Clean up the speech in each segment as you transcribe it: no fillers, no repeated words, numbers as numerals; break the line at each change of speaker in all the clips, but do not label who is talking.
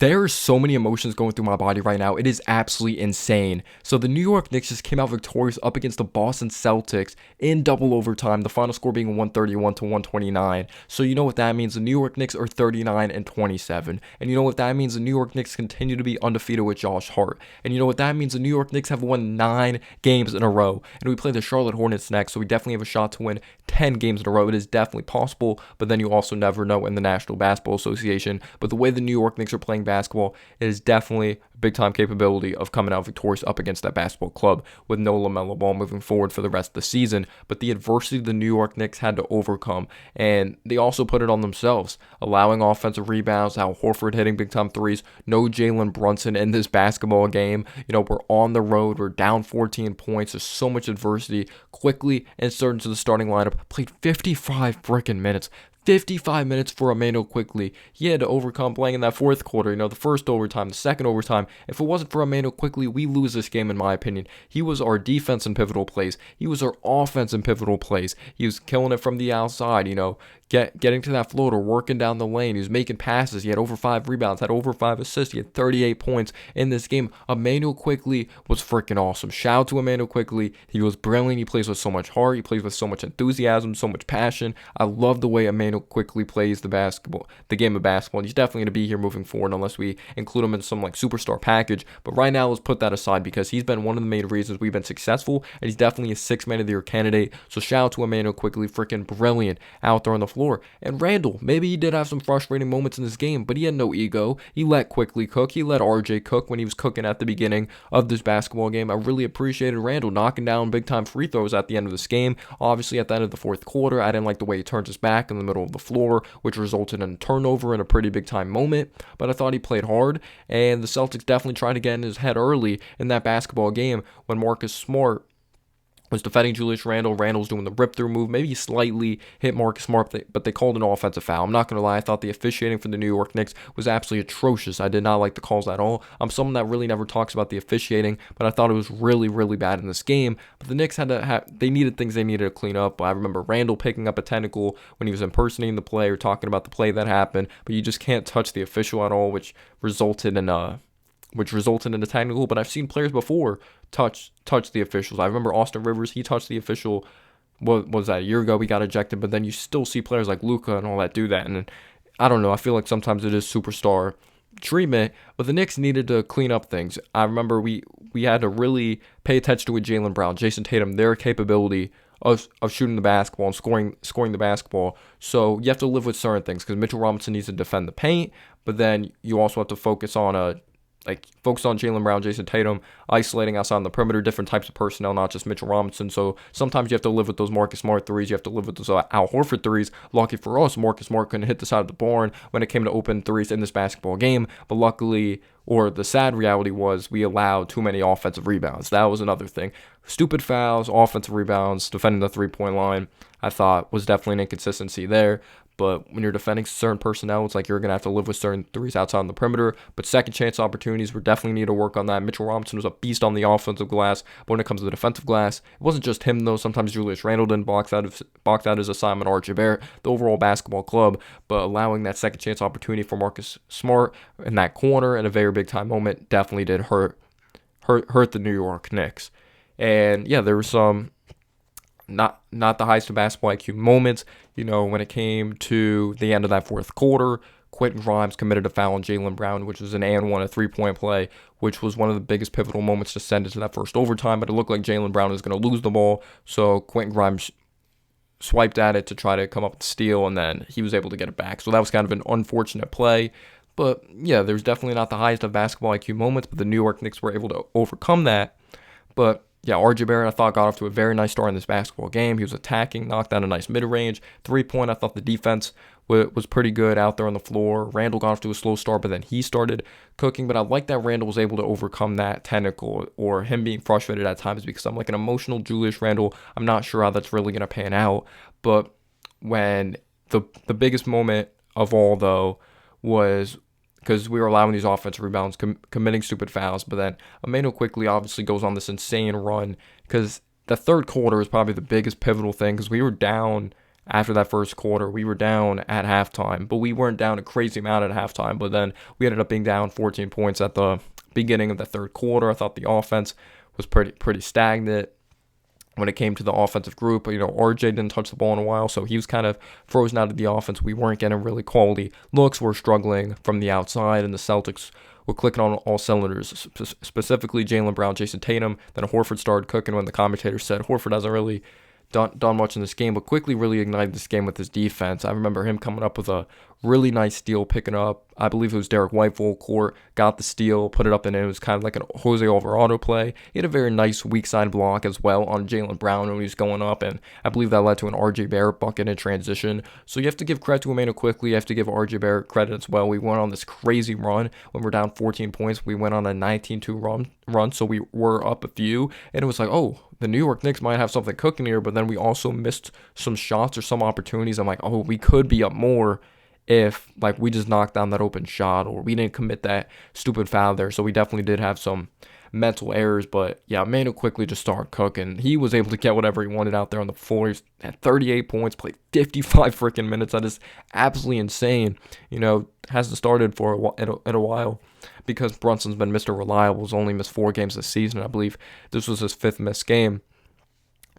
There are so many emotions going through my body right now. It is absolutely insane. So the New York Knicks just came out victorious up against the Boston Celtics in double overtime, the final score being 131 to 129. So you know what that means. The New York Knicks are 39 and 27. And you know what that means. The New York Knicks continue to be undefeated with Josh Hart. And you know what that means. The New York Knicks have won 9 games in a row. And we play the Charlotte Hornets next, so we definitely have a shot to win 10 games in a row. It is definitely possible, but then you also never know in the National Basketball Association. But the way the New York Knicks are playing basketball, it is definitely a big time capability of coming out victorious up against that basketball club with no LaMelo Ball moving forward for the rest of the season. But the adversity the New York Knicks had to overcome, and they also put it on themselves, allowing offensive rebounds, Al Horford hitting big time threes, no Jalen Brunson in this basketball game. You know, we're on the road, we're down 14 points, there's so much adversity. Quickly inserted into the starting lineup, played 55 freaking minutes. 55 minutes for Emmanuel Quickley. He had to overcome playing in that fourth quarter, the first overtime, the second overtime. If it wasn't for Emmanuel Quickley, we lose this game in my opinion. He was our defense in pivotal plays. He was our offense in pivotal plays. He was killing it from the outside, getting to that floater, working down the lane. He was making passes. He had over 5 rebounds, had over 5 assists. He had 38 points in this game. Emmanuel Quickley was freaking awesome. Shout out to Emmanuel Quickley. He was brilliant. He plays with so much heart. He plays with so much enthusiasm, so much passion. I love the way Emmanuel Quickley plays the game of basketball. And he's definitely going to be here moving forward unless we include him in some superstar package. But right now, let's put that aside because he's been one of the main reasons we've been successful, and he's definitely a 6th Man of the Year candidate. So shout out to Emmanuel Quickley, freaking brilliant out there on the floor. And Randle, maybe he did have some frustrating moments in this game, but he had no ego. He let Quickley cook. He let RJ cook when he was cooking at the beginning of this basketball game. I really appreciated Randle knocking down big time free throws at the end of this game. Obviously, at the end of the fourth quarter, I didn't like the way he turned his back in the middle of the floor, which resulted in a turnover in a pretty big time moment. But I thought he played hard, and the Celtics definitely tried to get in his head early in that basketball game when Marcus Smart was defending Julius Randle. Randle's doing the rip-through move. Maybe he slightly hit Marcus Smart, but they called an offensive foul. I'm not going to lie. I thought the officiating for the New York Knicks was absolutely atrocious. I did not like the calls at all. I'm someone that really never talks about the officiating, but I thought it was really, really bad in this game. But the Knicks they needed things they needed to clean up. I remember Randle picking up a technical when he was impersonating the play or talking about the play that happened, but you just can't touch the official at all, which resulted in a technical. But I've seen players before touch the officials. I remember Austin Rivers, he touched the official, what was that, a year ago, he got ejected, but then you still see players like Luka and all that do that, and I don't know, I feel like sometimes it is superstar treatment, but the Knicks needed to clean up things. I remember we had to really pay attention to with Jaylen Brown, Jason Tatum, their capability of shooting the basketball and scoring the basketball. So you have to live with certain things, because Mitchell Robinson needs to defend the paint, but then you also have to focus on Jaylen Brown, Jason Tatum, isolating outside on the perimeter, different types of personnel, not just Mitchell Robinson. So sometimes you have to live with those Marcus Smart threes. You have to live with those Al Horford threes. Lucky for us, Marcus Smart couldn't hit the side of the barn when it came to open threes in this basketball game. But luckily, or the sad reality was, we allowed too many offensive rebounds. That was another thing. Stupid fouls, offensive rebounds, defending the three-point line, I thought was definitely an inconsistency there. But when you're defending certain personnel, it's like you're going to have to live with certain threes outside on the perimeter. But second chance opportunities, we definitely need to work on that. Mitchell Robinson was a beast on the offensive glass. But when it comes to the defensive glass, it wasn't just him, though. Sometimes Julius Randle didn't box out his assignment, RJ Barrett, the overall basketball club. But allowing that second chance opportunity for Marcus Smart in that corner in a very big time moment definitely did hurt the New York Knicks. And yeah, there were some not the highest of basketball IQ moments, when it came to the end of that fourth quarter. Quentin Grimes committed a foul on Jaylen Brown, which was an and one, a 3-point play, which was one of the biggest pivotal moments to send into that first overtime. But it looked like Jaylen Brown was going to lose the ball, so Quentin Grimes swiped at it to try to come up with a steal, and then he was able to get it back. So that was kind of an unfortunate play. But yeah, there's definitely not the highest of basketball IQ moments, but the New York Knicks were able to overcome that. But yeah, RJ Barrett, I thought, got off to a very nice start in this basketball game. He was attacking, knocked down a nice mid-range. 3-point, I thought the defense was pretty good out there on the floor. Randle got off to a slow start, but then he started cooking. But I like that Randle was able to overcome that technical, or him being frustrated at times, because I'm like an emotional Julius Randle. I'm not sure how that's really going to pan out. But when the biggest moment of all, though, was because we were allowing these offensive rebounds, committing stupid fouls. But then Emmanuel Quickley obviously goes on this insane run, because the third quarter is probably the biggest pivotal thing, because we were down after that first quarter. We were down at halftime, but we weren't down a crazy amount at halftime. But then we ended up being down 14 points at the beginning of the third quarter. I thought the offense was pretty stagnant when it came to the offensive group. RJ didn't touch the ball in a while, so he was kind of frozen out of the offense. We weren't getting really quality looks. We're struggling from the outside, and the Celtics were clicking on all cylinders, specifically Jaylen Brown, Jason Tatum. Then Horford started cooking when the commentator said Horford hasn't really done much in this game, but quickly really ignited this game with his defense. I remember him coming up with a really nice steal, picking up, I believe it was Derek White full court, got the steal, put it up, and it was kind of like a Jose Alvarado play. He had a very nice weak side block as well on Jaylen Brown when he was going up, and I believe that led to an RJ Barrett bucket in transition. So you have to give credit to Emmanuel Quickley. You have to give RJ Barrett credit as well. We went on this crazy run when we're down 14 points. We went on a 19-2 run, so we were up a few, and it was like, oh, the New York Knicks might have something cooking here, but then we also missed some shots or some opportunities. I'm like, oh, we could be up more if we just knocked down that open shot or we didn't commit that stupid foul there. So we definitely did have some mental errors, but yeah, Emmanuel Quickley just started cooking. He was able to get whatever he wanted out there on the floor. He had 38 points, played 55 freaking minutes. That is absolutely insane. Hasn't started for a while because Brunson's been Mr. Reliable. He's only missed 4 games this season. I believe this was his 5th missed game,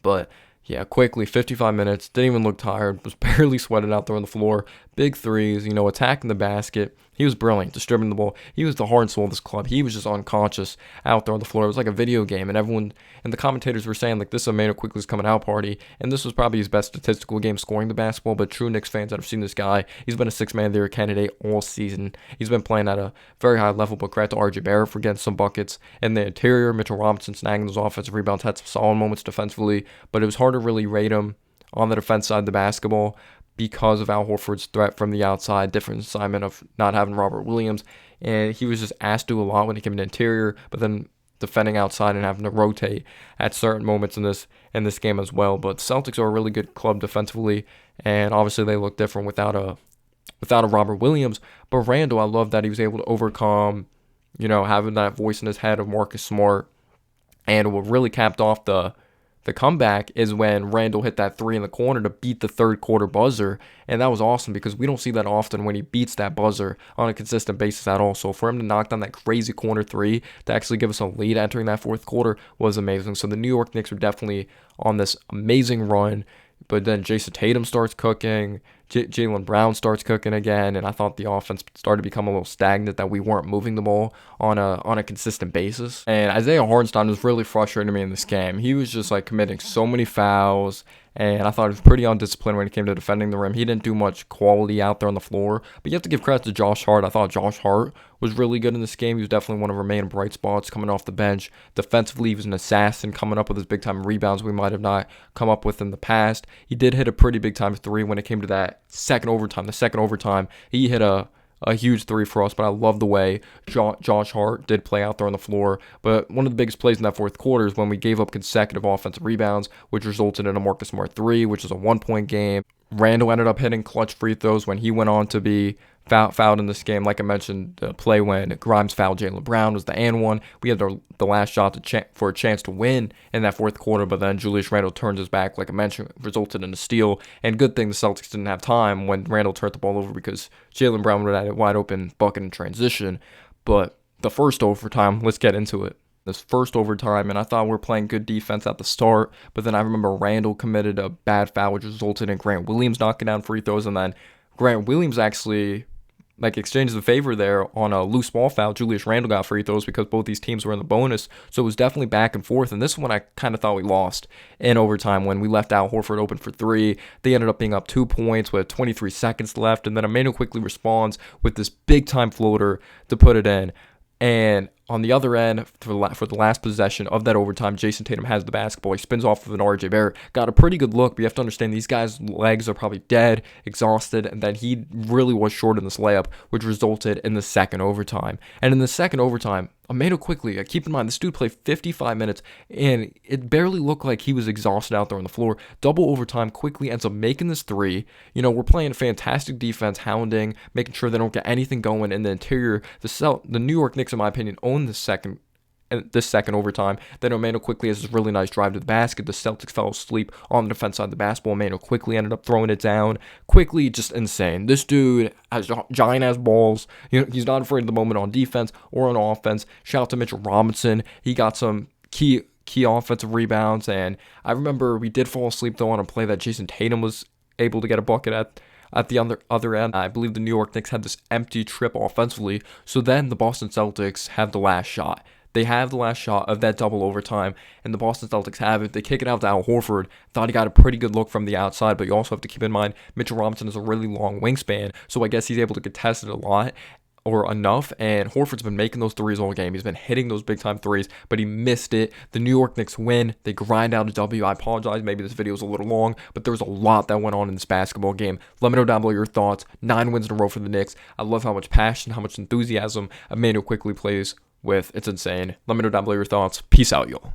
but yeah, Quickley, 55 minutes, didn't even look tired, was barely sweating out there on the floor. Big threes, attacking the basket. He was brilliant, distributing the ball. He was the heart and soul of this club. He was just unconscious out there on the floor. It was like a video game, and everyone and the commentators were saying, this is Emmanuel Quickley's coming out party, and this was probably his best statistical game scoring the basketball, but true Knicks fans that have seen this guy, he's been a 6-man of the year candidate all season. He's been playing at a very high level, but credit to RJ Barrett for getting some buckets. In the interior, Mitchell Robinson snagging those offensive rebounds, had some solid moments defensively, but it was hard to really rate him on the defense side of the basketball because of Al Horford's threat from the outside, different assignment of not having Robert Williams, and he was just asked to do a lot when he came in the interior, but then defending outside and having to rotate at certain moments in this game as well. But the Celtics are a really good club defensively, and obviously they look different without a Robert Williams. But Randle, I love that he was able to overcome, having that voice in his head of Marcus Smart, and what really capped off the comeback is when Randle hit that 3 in the corner to beat the third quarter buzzer, and that was awesome because we don't see that often when he beats that buzzer on a consistent basis at all. So for him to knock down that crazy corner 3 to actually give us a lead entering that fourth quarter was amazing. So the New York Knicks were definitely on this amazing run, but then Jason Tatum starts cooking, Jaylen Brown starts cooking again, and I thought the offense started to become a little stagnant, that we weren't moving the ball on a consistent basis. And Isaiah Hartenstein was really frustrating me in this game. He was just committing so many fouls, and I thought he was pretty undisciplined when it came to defending the rim. He didn't do much quality out there on the floor, but you have to give credit to Josh Hart. I thought Josh Hart was really good in this game. He was definitely one of our main bright spots coming off the bench. Defensively, he was an assassin, coming up with his big-time rebounds we might have not come up with in the past. He did hit a pretty big-time 3 when it came to that second overtime. The second overtime, he hit a huge 3 for us, but I love the way Josh Hart did play out there on the floor. But one of the biggest plays in that fourth quarter is when we gave up consecutive offensive rebounds, which resulted in a Marcus Smart 3, which is a 1-point game. Randle ended up hitting clutch free throws when he went on to be fouled in this game. Like I mentioned, the play when Grimes fouled Jaylen Brown was the and one. We had the last shot for a chance to win in that fourth quarter, but then Julius Randle turns his back, like I mentioned, resulted in a steal. And good thing the Celtics didn't have time when Randle turned the ball over, because Jaylen Brown would have had a wide open bucket in transition. But the first overtime, let's get into it. This first overtime, and I thought we were playing good defense at the start, but then I remember Randle committed a bad foul, which resulted in Grant Williams knocking down free throws, and then Grant Williams actually exchanges the favor there on a loose ball foul. Julius Randle got free throws because both these teams were in the bonus, so it was definitely back and forth, and this one I kind of thought we lost in overtime when we left Al Horford open for 3. They ended up being up 2 points with 23 seconds left, and then Emmanuel Quickley responds with this big-time floater to put it in. And on the other end, for the last possession of that overtime, Jason Tatum has the basketball. He spins off of an RJ Barrett. Got a pretty good look, but you have to understand these guys' legs are probably dead, exhausted, and then he really was short in this layup, which resulted in the second overtime. And in the second overtime, Emmanuel Quickley, keep in mind, this dude played 55 minutes, and it barely looked like he was exhausted out there on the floor. Double overtime, Quickley ends up making this 3. We're playing fantastic defense, hounding, making sure they don't get anything going in the interior. The New York Knicks, in my opinion, own the second this second overtime. Then Emmanuel Quickley has this really nice drive to the basket. The Celtics fell asleep on the defense side of the basketball. Emmanuel Quickley ended up throwing it down. Quickley, just insane. This dude has giant ass balls. He's not afraid of the moment on defense or on offense. Shout out to Mitchell Robinson. He got some key offensive rebounds, and I remember we did fall asleep though on a play that Jason Tatum was able to get a bucket at the other end. I believe the New York Knicks had this empty trip offensively. So then the Boston Celtics have the last shot. They have the last shot of that double overtime, and the Boston Celtics have it. They kick it out to Al Horford. Thought he got a pretty good look from the outside, but you also have to keep in mind Mitchell Robinson has a really long wingspan, so I guess he's able to contest it a lot or enough, and Horford's been making those threes all game. He's been hitting those big-time threes, but he missed it. The New York Knicks win. They grind out a W. I apologize. Maybe this video is a little long, but there was a lot that went on in this basketball game. Let me know down below your thoughts. 9 wins in a row for the Knicks. I love how much passion, how much enthusiasm Emmanuel Quickley plays with. It's insane. Let me know down below your thoughts. Peace out, y'all.